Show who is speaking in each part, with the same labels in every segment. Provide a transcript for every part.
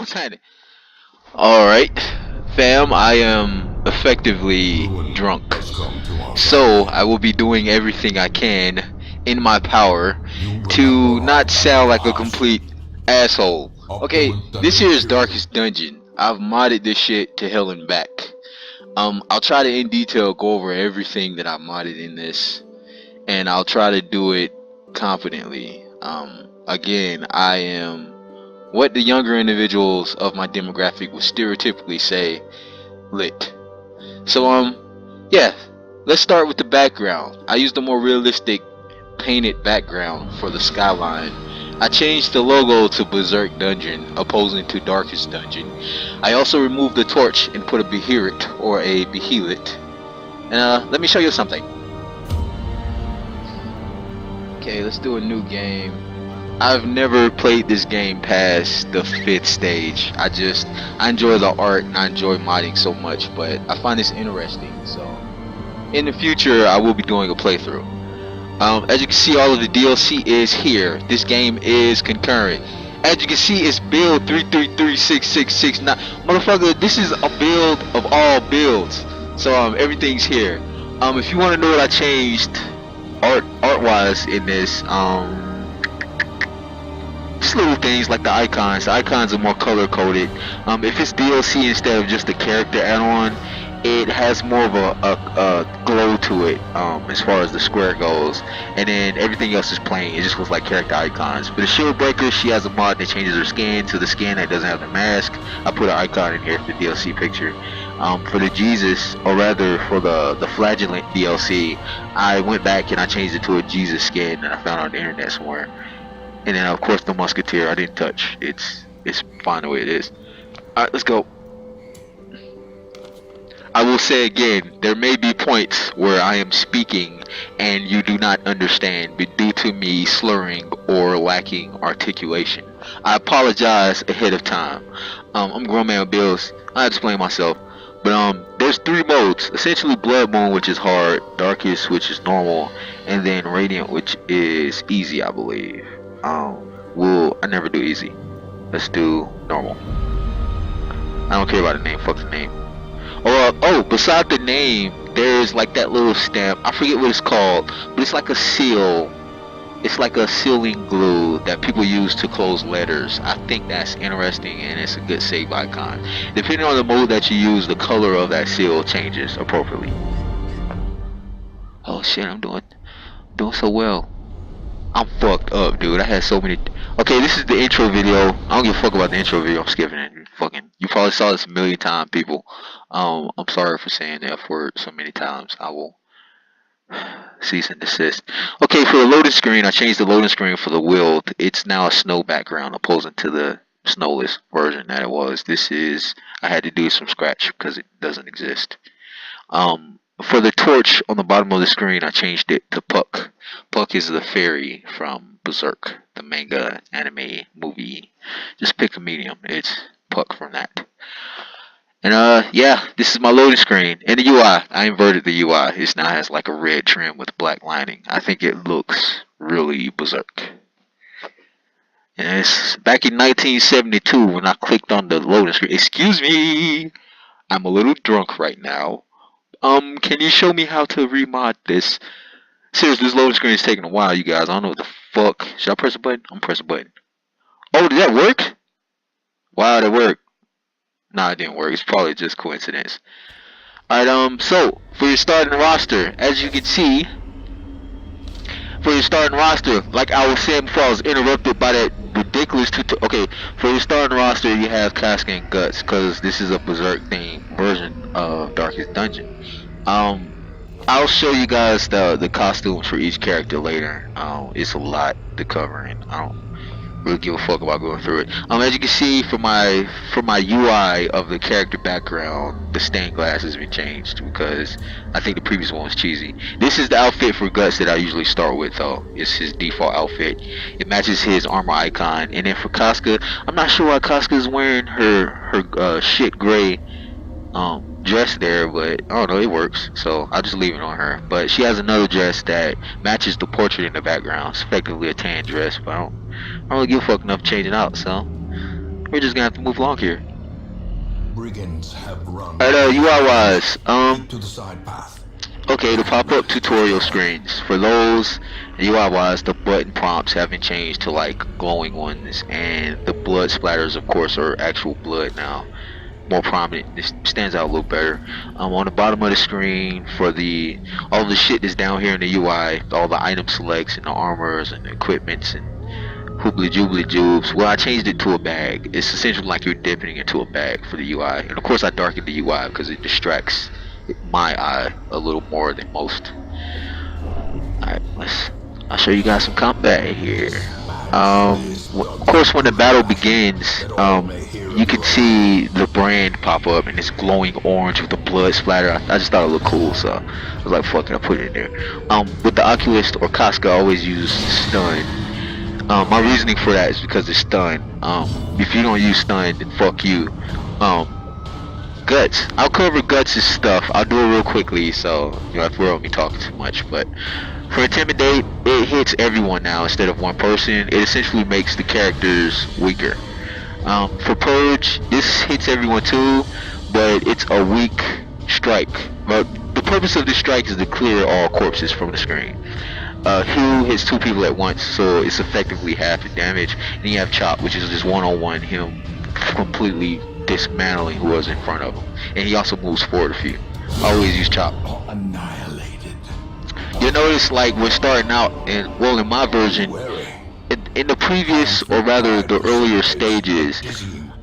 Speaker 1: What's happening? Alright, fam, I am effectively
Speaker 2: Ruin
Speaker 1: drunk.
Speaker 2: has come to our
Speaker 1: So,
Speaker 2: valley.
Speaker 1: I will be doing everything I can in my power
Speaker 2: You remember
Speaker 1: to
Speaker 2: our
Speaker 1: not sound
Speaker 2: battle
Speaker 1: like a
Speaker 2: last
Speaker 1: complete asshole. Okay,
Speaker 2: opulent and
Speaker 1: this here is Darkest
Speaker 2: imperial.
Speaker 1: Dungeon. I've modded this shit to hell and back. I'll try to in detail go over everything that I modded in this, and I'll try to do it confidently. Again, I am what the younger individuals of my demographic would stereotypically say, lit. So yeah, let's start with the background. I used a more realistic painted background for the skyline. I changed the logo to Berserk Dungeon, opposing to Darkest Dungeon. I also removed the torch and put a Beherit or a Behelit. And let me show you something. Okay, let's do a new game. I've never played this game past the 5th stage. I enjoy the art and I enjoy modding so much, but I find this interesting. So in the future, I will be doing a playthrough. As you can see, all of the DLC is here. This game is concurrent. As you can see, it's build 3336669. Motherfucker, this is a build of all builds. So everything's here. If you want to know what I changed art wise in this, just little things like the icons. The icons are more color coded. If it's DLC instead of just a character add-on, it has more of a glow to it as far as the square goes. And then everything else is plain. It just looks like character icons. But the Shield Breaker, she has a mod that changes her skin to the skin that doesn't have the mask. I put an icon in here for the DLC picture. For the Jesus, or rather for the Flagellant DLC, I went back and I changed it to a Jesus skin that I found on the internet somewhere. And then of course the musketeer I didn't touch. It's fine the way it is. Alright, let's go. I will say again, there may be points where I am speaking and you do not understand but due to me slurring or lacking articulation. I apologize ahead of time. I'm grown man with bills. I explain myself. But there's 3 modes. Essentially Blood Moon, which is hard, Darkest, which is normal, and then Radiant, which is easy, I believe. I never do easy. Let's do normal. I don't care about the name, fuck the name. Oh, beside the name, there's like that little stamp. I forget what it's called, but it's like a seal. It's like a sealing glue that people use to close letters. I think that's interesting and it's a good save icon. Depending on the mode that you use, the color of that seal changes appropriately. Oh shit, I'm doing so well. I'm fucked up, dude. I had so many. Okay, this is the intro video. I don't give a fuck about the intro video. I'm skipping it. You probably saw this a million times, people. I'm sorry for saying the F word so many times. I will cease and desist. Okay, for the loading screen, I changed the loading screen for the Wild. It's now a snow background, opposing to the snowless version that it was. I had to do this from scratch because it doesn't exist. For the torch on the bottom of the screen, I changed it to Puck. Puck is the fairy from Berserk, the manga, anime, movie. Just pick a medium. It's Puck from that. And yeah, this is my loading screen. And the UI, I inverted the UI. It now has like a red trim with black lining. I think it looks really Berserk. And it's back in 1972 when I clicked on the loading screen. Excuse me, I'm a little drunk right now. Can you show me how to remod this? Seriously, this loading screen is taking a while, you guys. I don't know what the fuck. Should I press a button? I'm press a button. Oh, did that work? Wow, that worked. Nah, it didn't work. It's probably just coincidence. Alright, so, for your starting roster, as you can see, for your starting roster, like I was saying before I was interrupted by that ridiculous okay, for your starting roster, you have Casca and Guts, because this is a Berserk themed version of Darkest Dungeon. I'll show you guys the costumes for each character later. It's a lot to cover, and I don't really give a fuck about going through it. As you can see for my UI of the character background, the stained glass has been changed because I think the previous one was cheesy. This is the outfit for Guts that I usually start with, though. It's his default outfit. It matches his armor icon, and then for Casca, I'm not sure why Casca is wearing her shit gray dress there, but I don't know, it works, so I'll just leave it on her. But she has another dress that matches the portrait in the background. It's effectively a tan dress, but I don't really give a fuck enough to change it out, so We're just gonna have to move along here.
Speaker 2: Brigands have run.
Speaker 1: Alright, UI wise,
Speaker 2: Keep to the side path.
Speaker 1: okay, the pop-up tutorial screens. For those, UI wise, the button prompts haven't changed to like glowing ones, and the blood splatters, of course, are actual blood now. More prominent. This stands out a little better. On the bottom of the screen for the all the shit that's down here in the UI, all the item selects and the armors and the equipments and hoobly joobly joobs. Well, I changed it to a bag. It's essentially like you're dipping into a bag for the UI, and of course I darkened the UI because it distracts my eye a little more than most. Alright, I'll show you guys some combat here. Of course, when the battle begins, you can see the brand pop up and it's glowing orange with the blood splatter. I just thought it looked cool, so I was like, fuck it, I put it in there. With the Oculist or Casca, I always use stun. My reasoning for that is because it's stun. If you don't use stun, then fuck you. Guts. I'll cover Guts' stuff. I'll do it real quickly, so you don't have to worry about me talking too much. But for Intimidate, it hits everyone now instead of one person. It essentially makes the characters weaker. For Purge, this hits everyone too, but it's a weak strike. But the purpose of this strike is to clear all corpses from the screen. Heal hits 2 people at once, so it's effectively half the damage. And you have Chop, which is just one-on-one him completely dismantling who was in front of him. And he also moves forward a few. I always use Chop.
Speaker 2: Annihilated.
Speaker 1: You'll notice, like, we're starting out, and well, in my version, in the previous, or rather the earlier stages,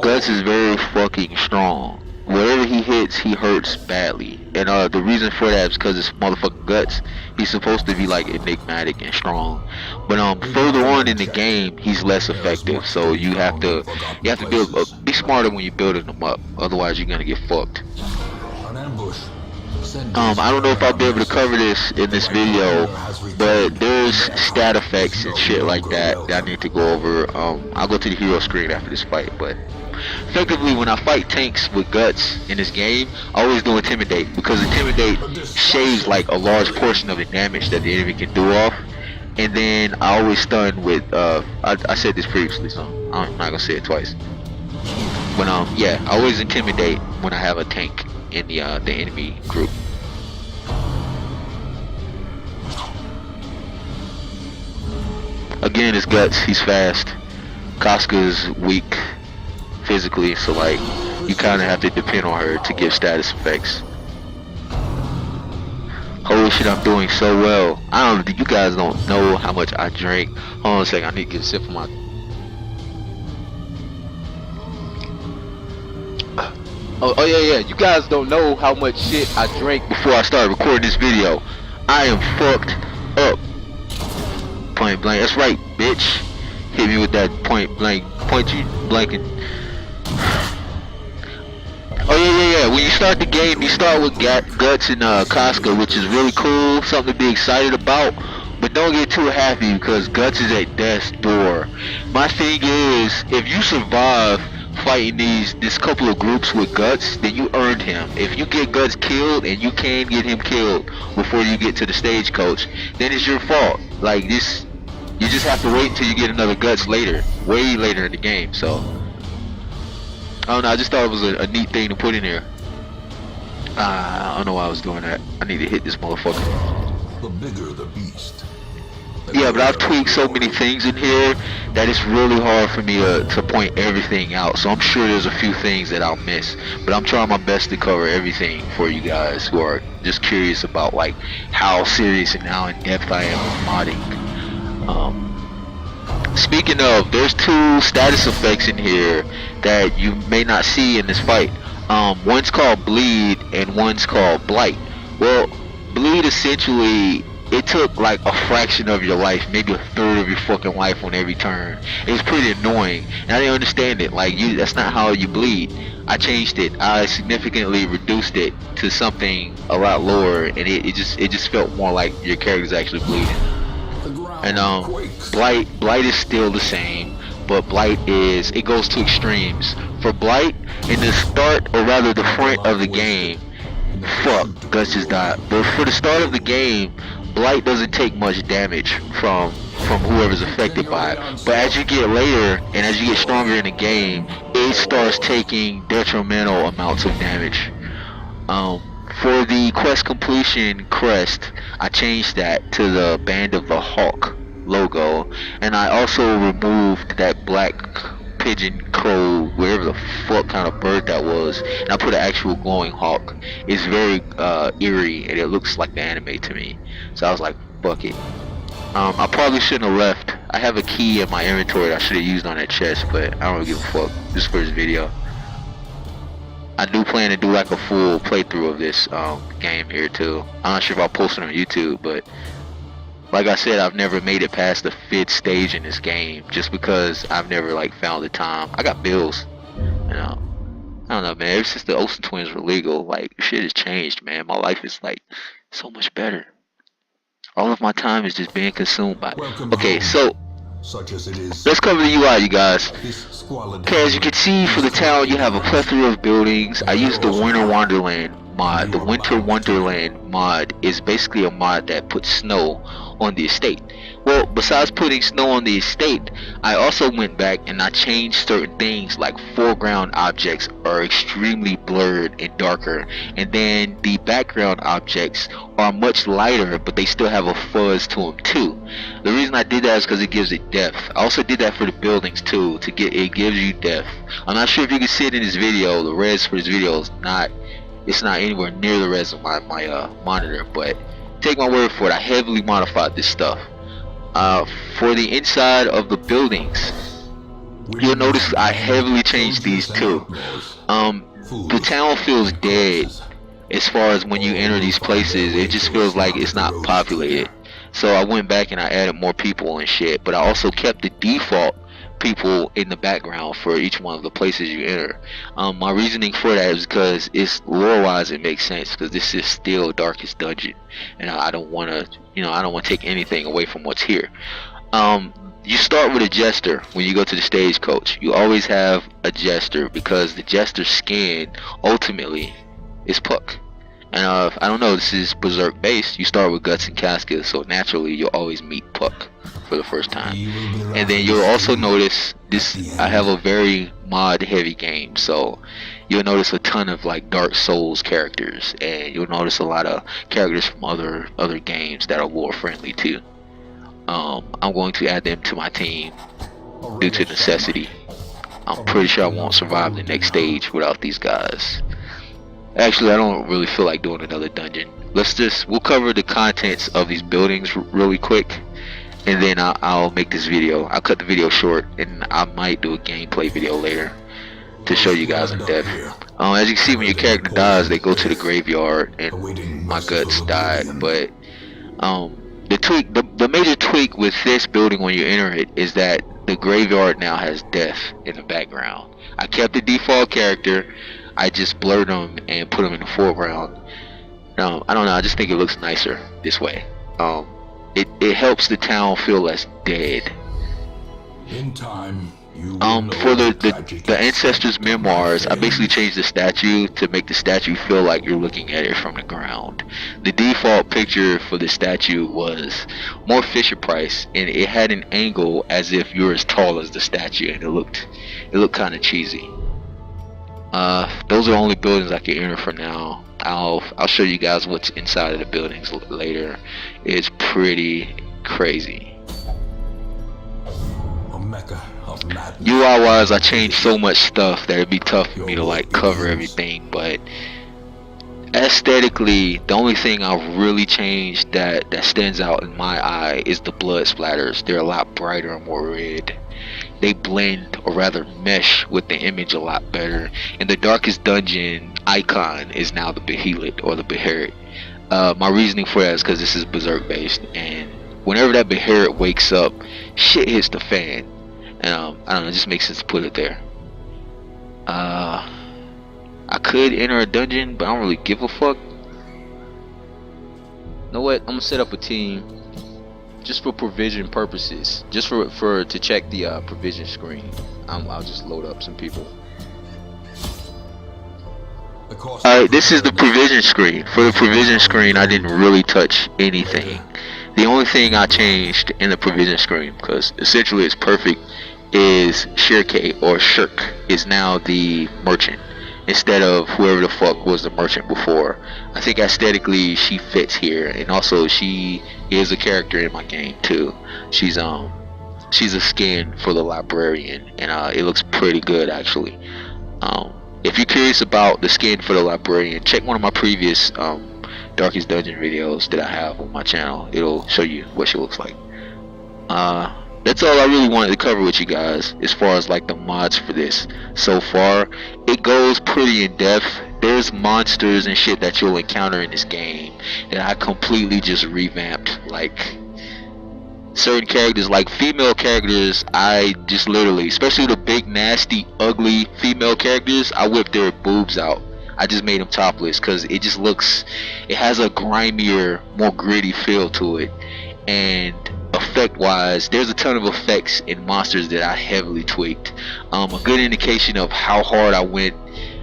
Speaker 1: Guts is very fucking strong. Whatever he hits, he hurts badly. And the reason for that is because it's motherfucking Guts. He's supposed to be like enigmatic and strong. But further on in the game, he's less effective. So you have to be smarter when you're building them up. Otherwise, you're gonna get fucked. I don't know if I'll be able to cover this in this video, but there's stat effects and shit like that I need to go over. I'll go to the hero screen after this fight, but effectively when I fight tanks with Guts in this game, I always do Intimidate, because Intimidate shaves like a large portion of the damage that the enemy can do off. And then I always stun with, I said this previously, so I'm not gonna say it twice. But yeah, I always Intimidate when I have a tank in the enemy group. Again, it's Guts, he's fast. Casca's weak physically, so like you kind of have to depend on her to give status effects. Holy shit, I'm doing so well. You guys don't know how much I drank. Hold on a second, I need to get a sip of my... Oh yeah, you guys don't know how much shit I drank before I started recording this video. I am fucked up. Point blank, that's right, bitch. Hit me with that point blank, blanking. Oh yeah. When you start the game, you start with Guts and Casca, which is really cool, something to be excited about. But don't get too happy because Guts is at death's door. My thing is, if you survive fighting this couple of groups with Guts, then you earned him. If you get Guts killed, and you can get him killed before you get to the stagecoach, then it's your fault. Like this, you just have to wait until you get another Guts later, way later in the game. So I don't know, I just thought it was a neat thing to put in there. I don't know why I was doing that. I need to hit this motherfucker.
Speaker 2: The bigger the beast.
Speaker 1: Yeah, but I've tweaked so many things in here that it's really hard for me to point everything out. So I'm sure there's a few things that I'll miss. But I'm trying my best to cover everything for you guys who are just curious about like how serious and how in depth I am with modding. Speaking of, there's 2 status effects in here that you may not see in this fight. One's called Bleed and one's called Blight. Well, Bleed essentially, it took like a fraction of your life, maybe a third of your fucking life on every turn. It was pretty annoying, and I didn't understand it. Like, that's not how you bleed. I changed it. I significantly reduced it to something a lot lower, and it just felt more like your character's actually bleeding. And Blight is still the same, but Blight it goes to extremes. For Blight, in the start, or rather the front of the game, fuck, Guts just died. But for the start of the game, Blight doesn't take much damage from whoever's affected by it. But as you get later and as you get stronger in the game, it starts taking detrimental amounts of damage. For the quest completion crest, I changed that to the Band of the Hawk logo, and I also removed that black pigeon crow, whatever the fuck kind of bird that was, and I put an actual glowing hawk. It's very eerie, and it looks like the anime to me. So I was like, fuck it. I probably shouldn't have left. I have a key in my inventory that I should have used on that chest, but I don't really give a fuck. Just for this video. I do plan to do like a full playthrough of this game here too. I'm not sure if I'll post it on YouTube, but like I said, I've never made it past the 5th stage in this game just because I've never like found the time. I got bills, you know. I don't know, man. Ever since the Olsen twins were legal, like shit has changed, man. My life is like so much better. All of my time is just being consumed by. Okay, so
Speaker 2: such as it is.
Speaker 1: let's cover the UI, you guys.
Speaker 2: This squalid
Speaker 1: Okay, as you can see, for the town, you have a plethora of buildings. I used the Winter Wonderland mod. The Winter Wonderland mod is basically a mod that puts snow on the estate. Well, besides putting snow on the estate, I also went back and I changed certain things, like foreground objects are extremely blurred and darker, and then the background objects are much lighter, but they still have a fuzz to them too. The reason I did that is because it gives it depth. I also did that for the buildings too, to get it gives you depth. I'm not sure if you can see it in this video. The res for this video is not, it's not anywhere near the res of my monitor, but take my word for it, I heavily modified this stuff. For the inside of the buildings, you'll notice I heavily changed these too. The town feels dead as far as when you enter these places. It just feels like it's not populated. So I went back and I added more people and shit, but I also kept the default people in the background for each one of the places you enter. My reasoning for that is because it's lore-wise it makes sense, because this is still Darkest Dungeon, and I don't want to, I don't want to take anything away from what's here. You start with a jester when you go to the stagecoach. You always have a jester because the jester's skin ultimately is Puck. And I don't know, this is Berserk based. You start with Guts and Casca, so naturally you'll always meet Puck for the first time. And then you'll also notice this, I have a very mod heavy game, so you'll notice a ton of like Dark Souls characters, and you'll notice a lot of characters from other games that are lore friendly too. I'm going to add them to my team due to necessity. I'm pretty sure I won't survive the next stage without these guys. Actually, I don't really feel like doing another dungeon. We'll cover the contents of these buildings really quick, and then I'll make this video. I'll cut the video short, and I might do a gameplay video later to show you guys in depth. As you can see, when your character dies, they go to the graveyard, and my Guts died. But the major tweak with this building when you enter it is that the graveyard now has death in the background. I kept the default character. I just blurred them and put them in the foreground. I don't know, I just think it looks nicer this way. It helps the town feel less dead.
Speaker 2: In time,
Speaker 1: for the ancestors' memoirs, I basically changed the statue to make the statue feel like you're looking at it from the ground. The default picture for the statue was more Fisher Price, and it had an angle as if you're as tall as the statue, and it looked kind of cheesy. Those are the only buildings I can enter for now. I'll show you guys what's inside of the buildings later. It's pretty crazy.
Speaker 2: a mecca of madness.
Speaker 1: UI wise, I changed so much stuff that it'd be tough for me to like cover everything, but aesthetically, the only thing I've really changed that stands out in my eye is the blood splatters. They're a lot brighter and more red. They blend, or rather mesh, with the image a lot better. And the Darkest Dungeon icon is now the Behelit, or the Beherit. My reasoning for that is because this is Berserk based, and whenever that Beherit wakes up, shit hits the fan. And I don't know, it just makes sense to put it there. I could enter a dungeon, but I don't really give a fuck. You know what? I'm gonna set up a team just for provision purposes, just for to check the provision screen. I'll just load up some people. Alright, this is the provision screen. For the provision screen, I didn't really touch anything. The only thing I changed in the provision screen, because essentially it's perfect, is Shirke or Shirk is now the merchant instead of whoever the fuck was the merchant before. I think aesthetically she fits here, and also she is a character in my game too. She's she's a skin for the librarian, and it looks pretty good actually. If you're curious about the skin for the librarian, check one of my previous Darkest Dungeon videos that I have on my channel. It'll show you what she looks like. That's all I really wanted to cover with you guys as far as like the mods for this. So far, it goes pretty in depth. There's monsters and shit that you'll encounter in this game that I completely just revamped. Like certain characters, like female characters, I just literally, especially the big nasty ugly female characters, I whipped their boobs out. I just made them topless because it just looks, it has a grimier, more gritty feel to it. And effect wise, there's a ton of effects in monsters that I heavily tweaked. A good indication of how hard I went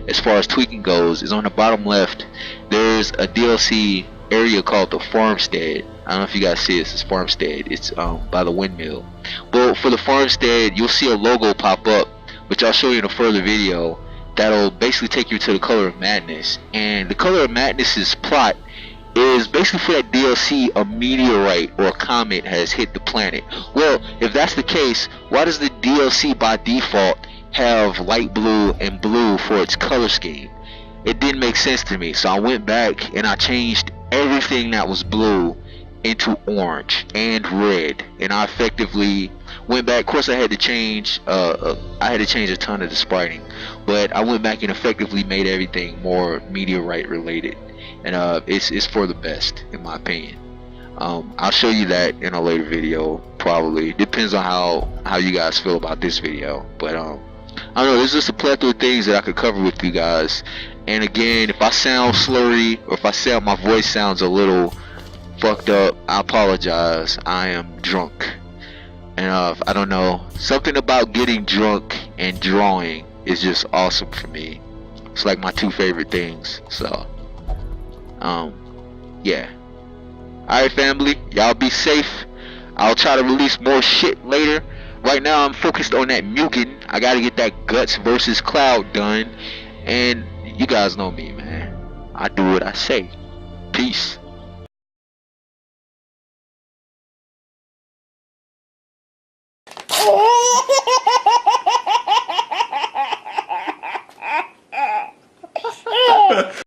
Speaker 1: as far as tweaking goes is on the bottom left. There's a DLC area called the Farmstead. I don't know if you guys see this. It's Farmstead. It's by the windmill. Well, for the Farmstead, you'll see a logo pop up, which I'll show you in a further video. That'll basically take you to the Color of Madness. And the Color of Madness's plot is basically for that DLC a meteorite or a comet has hit the planet. Well, if that's the case, why does the DLC by default have light blue and blue for its color scheme? It didn't make sense to me, so I went back and I changed everything that was blue into orange and red, and I effectively went back. Of course, I had to change a ton of the spriting, but I went back and effectively made everything more meteorite related, and it's for the best in my opinion. I'll show you that in a later video, probably. Depends on how you guys feel about this video, but I don't know, there's just a plethora of things that I could cover with you guys. And again, if I sound slurry or if my voice sounds a little fucked up, I apologize. I am drunk, and I don't know, something about getting drunk and drawing is just awesome for me. It's like my two favorite things. So yeah. Alright family, y'all be safe. I'll try to release more shit later. Right now I'm focused on that Mugen. I gotta get that Guts versus Cloud done. And you guys know me, man. I do what I say. Peace.